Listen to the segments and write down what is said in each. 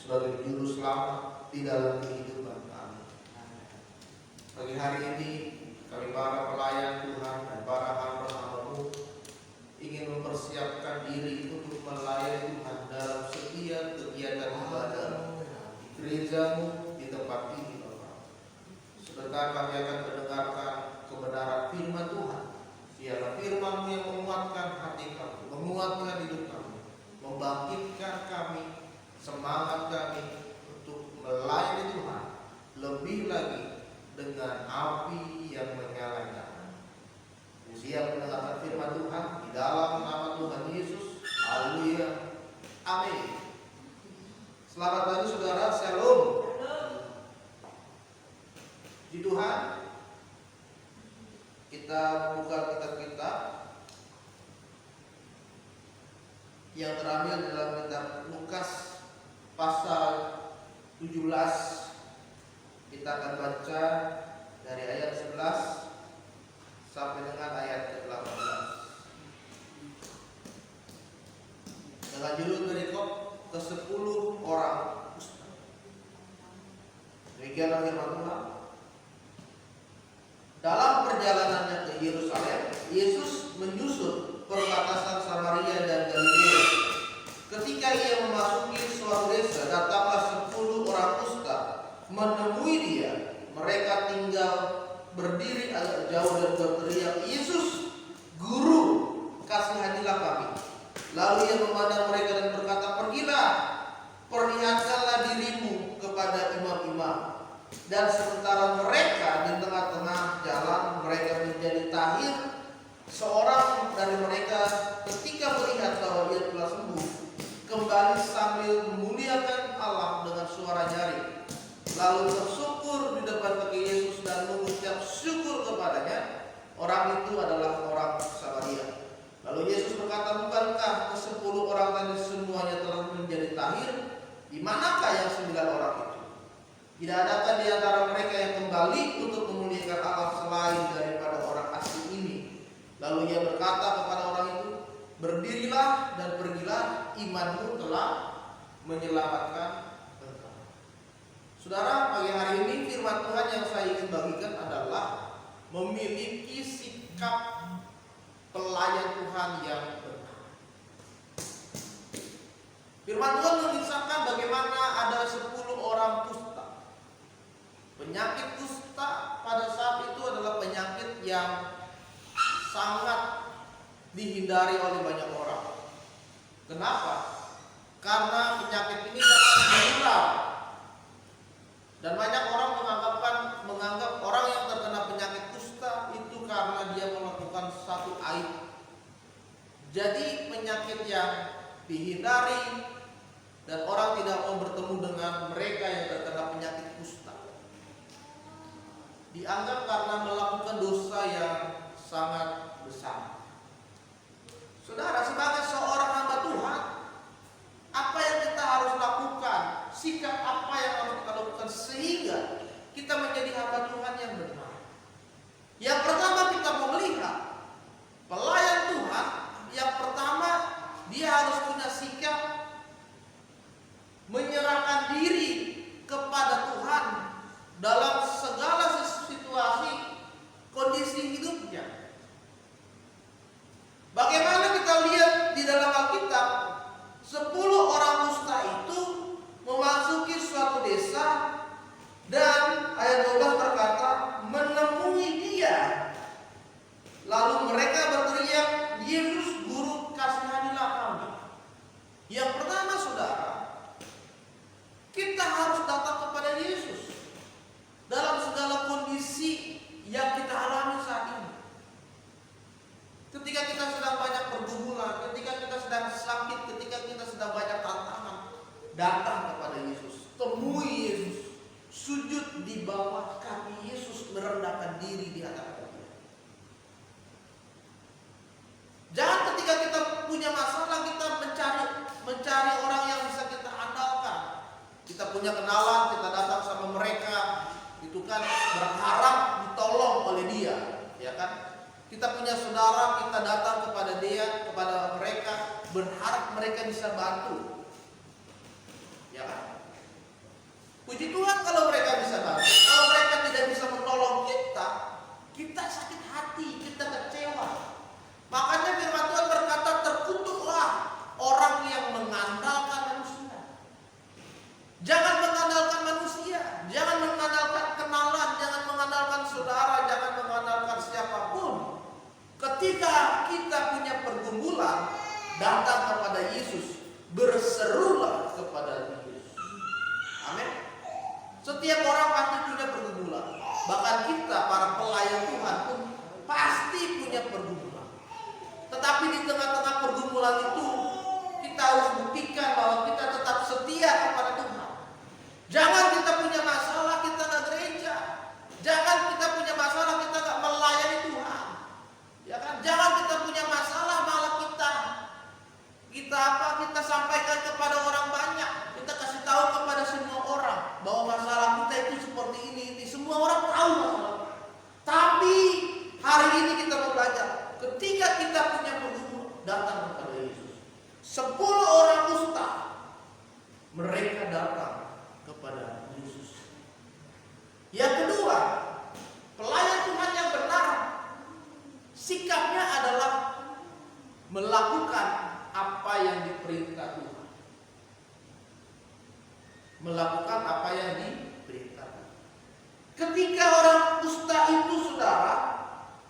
sebagai juru selamat di dalam kehidupan kami. Pagi hari ini kami para pelayan Tuhan dan para hamba-hamba-Mu ingin mempersiapkan diri untuk melayani Tuhan dalam setiap kegiatan ibadah di gereja-Mu di tempat ini, Bapak. Sebentar kami akan mendengarkan kebenaran firman Tuhan. Biarlah firman-Mu yang menguatkan hati kami, menguatkan hidup kami, membangkitkan kami, semangat kami untuk melayani Tuhan lebih lagi dengan api yang menyala-nyala. Siap mendengarkan firman Tuhan di dalam nama Tuhan Yesus. Haleluya. Amin. Selamat pagi saudara, shalom. Di Tuhan, kita membuka kitab kita yang terambil dalam kitab Lukas pasal 17. Kita akan baca dari ayat 11 sampai dengan ayat ke-18. Dengan judul perikop ke-10 orang kusta. Demikianlah firman Tuhan. Dalam perjalanannya ke Yerusalem, Yesus menyusur perbatasan Samaria dan Galilea. Ketika ia memasuki suatu desa, datanglah 10 orang kusta menemui dia. Mereka tinggal berdiri agak jauh dan berteriak, "Yesus, Guru, kasihanilah kami." Lalu ia memandang mereka dan berkata, "Pergilah, perlihatkanlah dirimu kepada imam-imam." Dan sementara mereka di tengah-tengah jalan, mereka menjadi tahir. Seorang dari mereka ketika melihat bahwa dia telah sembuh, kembali sambil memuliakan Allah dengan suara nyaring. Lalu bersyukur di depan kaki Yesus dan mengucap syukur kepadanya. Orang itu adalah orang Samaria. Lalu Yesus berkata, "Bukankah ke-10 orang tadi semuanya telah menjadi tahir? Di manakah yang 9 orang itu? Tidak adakah di antara mereka yang kembali untuk memuliakan Allah selain daripada orang asing ini?" Lalu ia berkata kepada orang itu, "Berdirilah dan pergilah, imanmu telah menyelamatkan." Saudara, pagi hari ini firman Tuhan yang saya ingin bagikan adalah memiliki sikap pelayan Tuhan yang benar. Firman Tuhan mengisahkan bagaimana ada 10 orang kusta. Penyakit kusta pada saat itu adalah penyakit yang sangat dihindari oleh banyak orang. Kenapa? Karena penyakit ini dapat menular. Dan banyak orang menganggap orang yang terkena penyakit kusta itu karena dia melakukan satu aib. Jadi penyakit yang dihindari dan orang tidak mau bertemu dengan mereka yang terkena penyakit kusta. Dianggap karena melakukan dosa yang sangat besar. Saudara, sebagai seorang hamba Tuhan, apa yang kita harus lakukan? Sikap apa yang harus kita lakukan sehingga kita menjadi hamba Tuhan yang benar? Yang pertama, kita mau melihat pelayan Tuhan. Yang pertama, dia harus punya sikap menyerahkan diri kepada Tuhan dalam segala situasi, kondisi hidupnya. Bagaimana kita lihat di dalam Alkitab, 10 orang kusta itu memasuki suatu desa dan ayat 12 berkata menemui dia. Lalu mereka berteriak, "Yesus, Guru, kasihanilah kami." Yang pertama, saudara, kita harus datang kepada Yesus dalam segala kondisi yang kita alami saat ini. Ketika kita sedang banyak pergumulan, ketika kita sedang sakit, ketika kita sedang banyak tantangan, datang kepada Yesus, temui Yesus, sujud di bawah kaki Yesus, merendahkan diri di hadapan Dia. Jangan ketika kita punya masalah kita mencari orang yang bisa kita andalkan. Kita punya kenalan, kita datang sama mereka, itu kan berharap ditolong oleh dia, ya kan? Kita punya saudara, kita datang kepada dia, kepada mereka, berharap mereka bisa bantu. Ya kan? ketika kita punya pergumulan, datang kepada Yesus, berserulah kepada Yesus. Amin. Setiap orang pasti punya pergumulan. Bahkan kita para pelayan Tuhan pun pasti punya pergumulan. Tetapi di tengah-tengah pergumulan itu, kita harus buktikan bahwa kita tetap setia kepada Tuhan. Jangan kita punya masalah kita nggak gereja. Jangan kita punya masalah kita nggak melayani Tuhan. Ya kan? Jangan kita punya masalah malah kita sampaikan kepada orang banyak. Kita kasih tahu kepada semua orang bahwa masalah kita itu seperti ini. Semua orang tahu masalah. Tapi hari ini kita mau belajar. Ketika kita punya pergumulan, datang kepada Yesus. 10 orang kusta, mereka datang kepada Yesus. Yang kedua, pelayan Tuhan yang benar, sikapnya adalah melakukan apa yang diperintah Tuhan. Melakukan apa yang diperintah. Ketika orang kusta itu, saudara,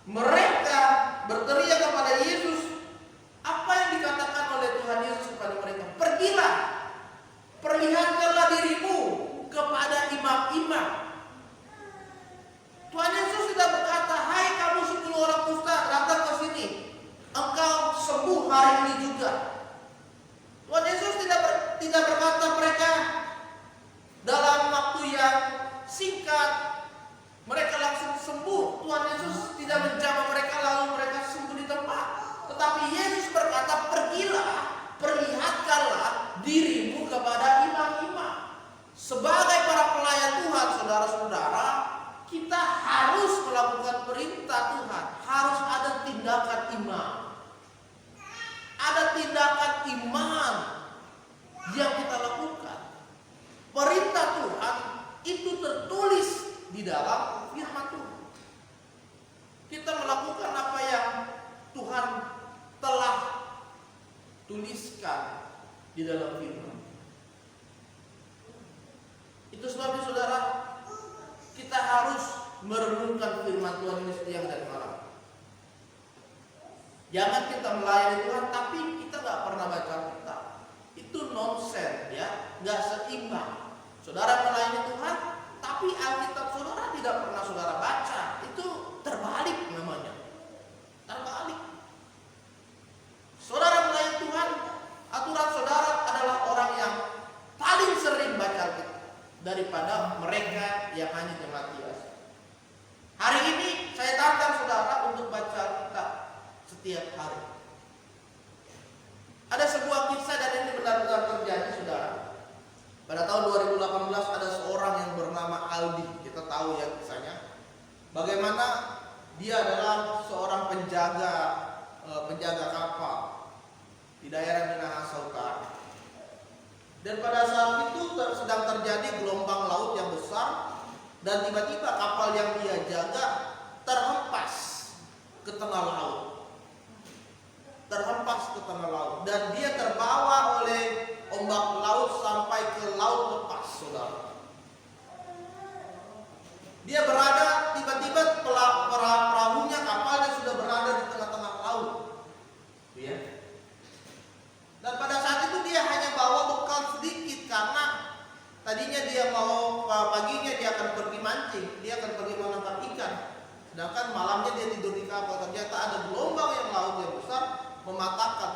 mereka berteriak kepada Yesus, apa yang dikatakan oleh Tuhan Yesus kepada mereka? Pergilah, perlihatkanlah dirimu kepada imam-imam. Tuhan Yesus tidak berkata, hai kamu 10 orang kusta, datang ke sini, engkau sembuh hari ini juga. Tuhan Yesus tidak berkata mereka dalam waktu yang singkat mereka langsung sembuh. Tuhan Yesus tidak menjamah mereka lalu mereka sembuh di tempat. Tetapi Yesus berkata, pergilah, perlihatkanlah dirimu kepada imam-imam. Sebagai para pelayan Tuhan, saudara-saudara, kita harus melakukan perintah Tuhan. Harus ada tindakan iman. Ada tindakan iman yang kita lakukan. Perintah Tuhan itu tertulis di dalam firman Tuhan. Kita melakukan apa yang Tuhan telah tuliskan di dalam firman. Itu sebabnya saudara, kita harus merenungkan firman Tuhan ini siang dan malam. Jangan kita melayani Tuhan tapi kita nggak pernah baca Alkitab. Itu nonsen, ya, nggak seimbang. Saudara melayani Tuhan tapi Alkitab saudara tidak pernah saudara baca. Itu terbalik namanya. Terbalik. Saudara melayani Tuhan, aturan saudara adalah orang yang paling sering baca Alkitab daripada mereka yang hanya jemaat biasa. Hari ini saya tantang saudara untuk baca Alkitab setiap hari. Ada sebuah kisah dan ini benar-benar terjadi, saudara. Pada tahun 2018 ada seorang yang bernama Aldi. Kita tahu ya kisahnya. Bagaimana dia adalah seorang penjaga kapal di daerah Minahasa Utara. Dan pada saat itu sedang terjadi gelombang laut yang besar dan tiba-tiba kapal yang dia jaga terhempas ke tengah laut. Terhempas ke tengah laut dan dia terbawa oleh ombak laut sampai ke laut lepas, saudara. Dia berada tiba-tiba perahunya, kapalnya sudah berada di tengah-tengah laut, ya. Dan pada saat itu dia hanya bawa bekal sedikit karena tadinya dia mau paginya dia akan pergi mancing, dia akan pergi menangkap ikan. Sedangkan malamnya dia tidur di kapal. Ternyata ada gelombang yang laut yang besar mematahkan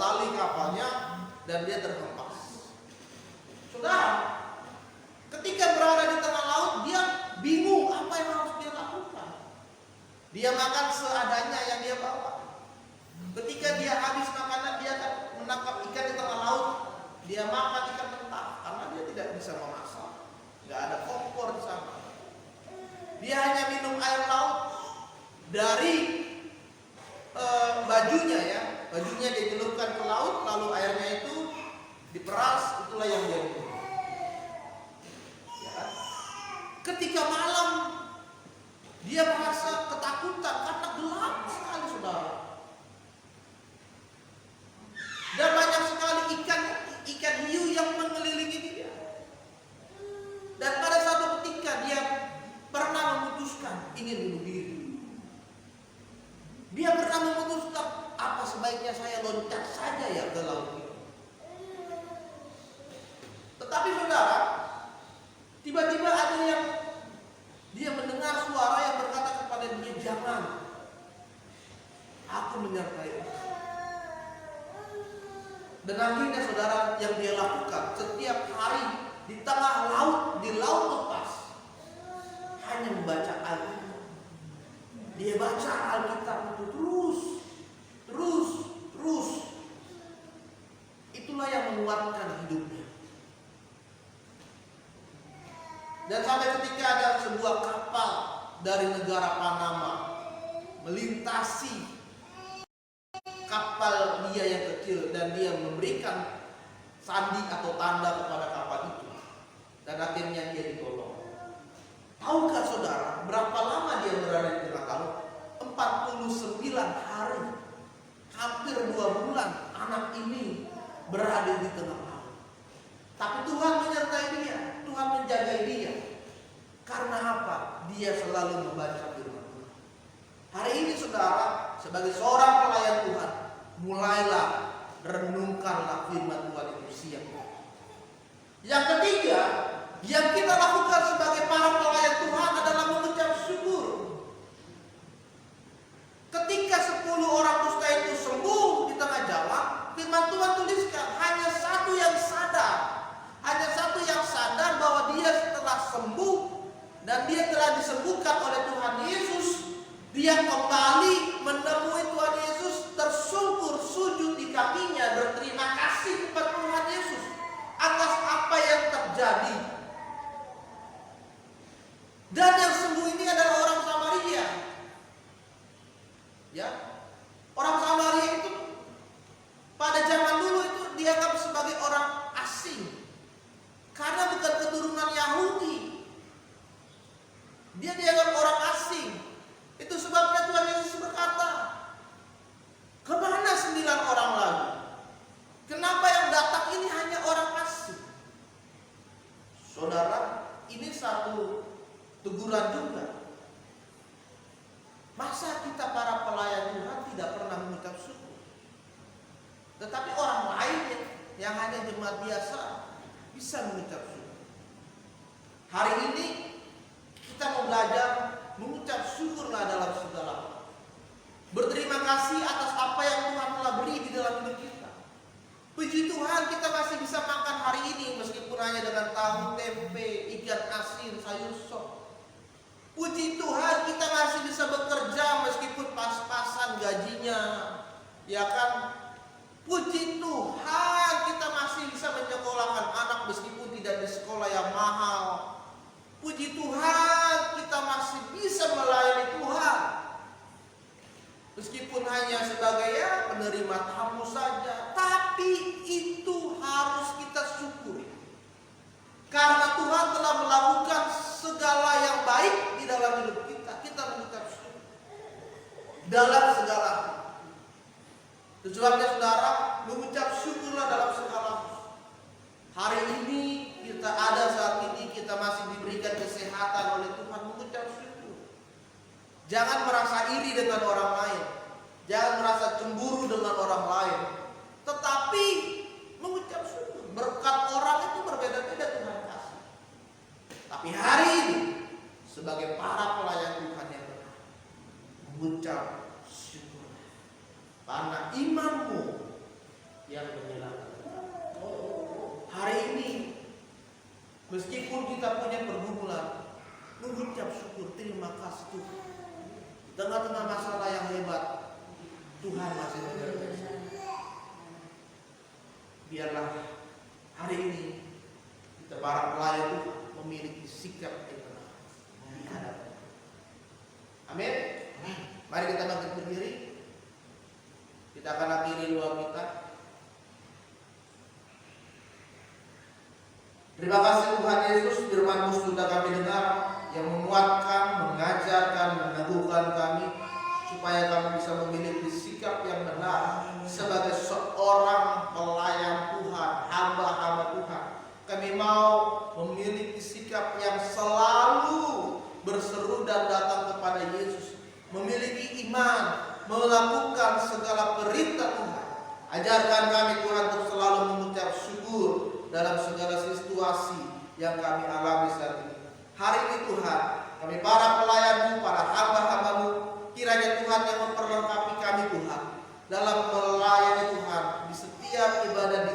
tali kapalnya dan dia terhempas. Saudara, ketika berada di tengah laut dia bingung apa yang harus dia lakukan. Dia makan seadanya yang dia bawa. Ketika dia habis makanan, dia akan menangkap ikan di tengah laut. Dia makan ikan mentah karena dia tidak bisa memasak. Nggak ada kompor di sana. Dia hanya minum air laut dari bajunya, ya. Bajunya dia celupkan ke laut, lalu airnya itu diperas, itulah yang dia minum. Ya. Ketika malam dia merasa ketakutan karena gelap sekali, saudara. Dan banyak sekali ikan hiu yang mengelilingi dia. Dan pada satu ketika dia pernah memutuskan ingin bunuh diri. Dia akhirnya saudara, yang dia lakukan setiap hari di tengah laut, di laut lepas, hanya membaca Alkitab. Dia baca Alkitab itu terus. Itulah yang menguatkan hidupnya. Dan sampai ketika ada sebuah kapal dari negara Panama melintasi kapal dia yang kecil, dan dia memberikan sandi atau tanda kepada kapal itu, dan akhirnya dia ditolong. Tahukah saudara berapa lama dia berada di tengah laut? 49 hari, hampir 2 bulan anak ini berada di tengah laut. Tapi Tuhan menyertai dia, Tuhan menjaga dia. Karena apa? Dia selalu membaca firman Tuhan. Hari ini saudara, sebagai seorang pelayan Tuhan, mulailah renungkanlah firman Tuhan itu siang. Yang ketiga, yang kita lakukan sebagai para pelayan Tuhan adalah mengucap syukur. Ketika 10 orang kusta itu sembuh di tengah jalan, firman Tuhan tuliskan hanya satu yang sadar bahwa dia setelah sembuh dan dia telah disembuhkan oleh Tuhan Yesus, dia kembali menemui Tuhan Yesus, tersungkur sujud di kakinya, berterima kasih kepada Tuhan Yesus atas apa yang terjadi. Dan yang sembuh ini adalah orang Samaria. Ya, orang Samaria itu pada zaman dulu itu dianggap sebagai orang asing karena bukan keturunan Yahudi. Dia dianggap orang asing. Itu sebabnya Tuhan Yesus berkata, kemana 9 orang lagi? Kenapa yang datang ini hanya orang asing? Saudara, ini satu teguran juga. Masa kita para pelayan Tuhan tidak pernah mengucap syukur? Tetapi orang lain yang hanya jemaat biasa bisa mengucap syukur. Hari ini kita mau belajar mengucap syukurlah dalam segala hal. Berterima kasih atas apa yang Tuhan telah beri di dalam hidup kita. Puji Tuhan kita masih bisa makan hari ini meskipun hanya dengan tahu, tempe, ikan asin, sayur sop. Puji Tuhan kita masih bisa bekerja meskipun pas-pasan gajinya, ya kan? Puji Tuhan kita masih bisa menyekolahkan anak meskipun tidak di sekolah yang mahal. Puji Tuhan kita masih bisa melayani Tuhan meskipun hanya sebagai penerima tamu saja. Tapi itu harus kita syukuri, karena Tuhan telah melakukan segala yang baik di dalam hidup kita. Kita mengucap syukur dalam segala hal. Sebabnya saudara, mengucap syukurlah dalam segala hal. Hari ini kita ada, saat ini kita masih diberikan kesehatan oleh Tuhan, mengucap syukur. Jangan merasa iri dengan orang lain, jangan merasa cemburu dengan orang lain, tetapi mengucap syukur. Berkat orang itu berbeda-beda Tuhan kasih. Tapi hari ini sebagai para pelayan Tuhan yang benar, mengucap syukur, karena imanmu yang menyelamatkan. Hari ini meskipun kita punya pergumulan, mengucap syukur, terima kasih Tuhan. Di tengah-tengah masalah yang hebat, Tuhan masih menyertai saya. Biarlah hari ini kita para pelayan Tuhan memiliki sikap yang benar di hadapan. Amin. Mari kita bangkit berdiri. Kita akan akhiri doa kita. Terima kasih Tuhan Yesus, firman-Mu sudah kami dengar, yang menguatkan, mengajarkan, meneguhkan kami, supaya kami bisa memiliki sikap yang benar sebagai seorang pelayan Tuhan, hamba-hamba Tuhan. Kami mau memiliki sikap yang selalu berseru dan datang kepada Yesus, memiliki iman, melakukan segala perintah Tuhan. Ajarkan kami Tuhan untuk selalu mengucap syukur dalam segala situasi yang kami alami saat ini. Hari ini Tuhan, kami para pelayan-Mu, para hamba-hamba-Mu, kiranya Tuhan yang memperlengkapi kami Tuhan dalam melayani Tuhan di setiap ibadah di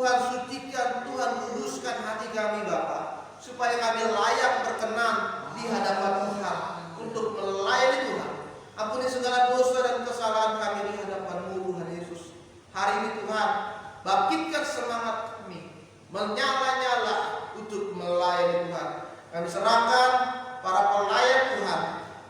Tuhan sucikan, Tuhan kuduskan hati kami Bapa, supaya kami layak berkenan di hadapan Tuhan untuk melayani Tuhan. Ampuni segala dosa dan kesalahan kami di hadapan-Mu Tuhan Yesus. Hari ini Tuhan, bangkitkan semangat kami, menyala-nyala untuk melayani Tuhan. Kami serahkan para pelayan Tuhan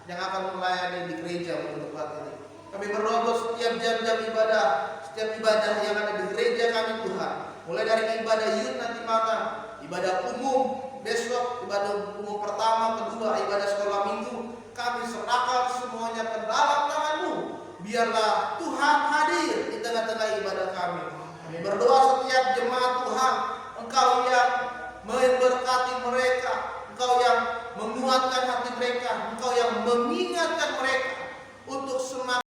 yang akan melayani di gereja pada tempat ini. Kami berdoa buat setiap jam-jam ibadah, setiap ibadah yang ada di gereja kami Tuhan. Mulai dari ibadah yud nanti malam, ibadah umum besok, ibadah umum pertama, kedua, ibadah sekolah minggu. Kami serahkan semuanya ke dalam tangan-Mu. Biarlah Tuhan hadir di tengah-tengah ibadah kami. Kami berdoa setiap jemaat Tuhan, Engkau yang memberkati mereka, Engkau yang menguatkan hati mereka, Engkau yang mengingatkan mereka untuk semangat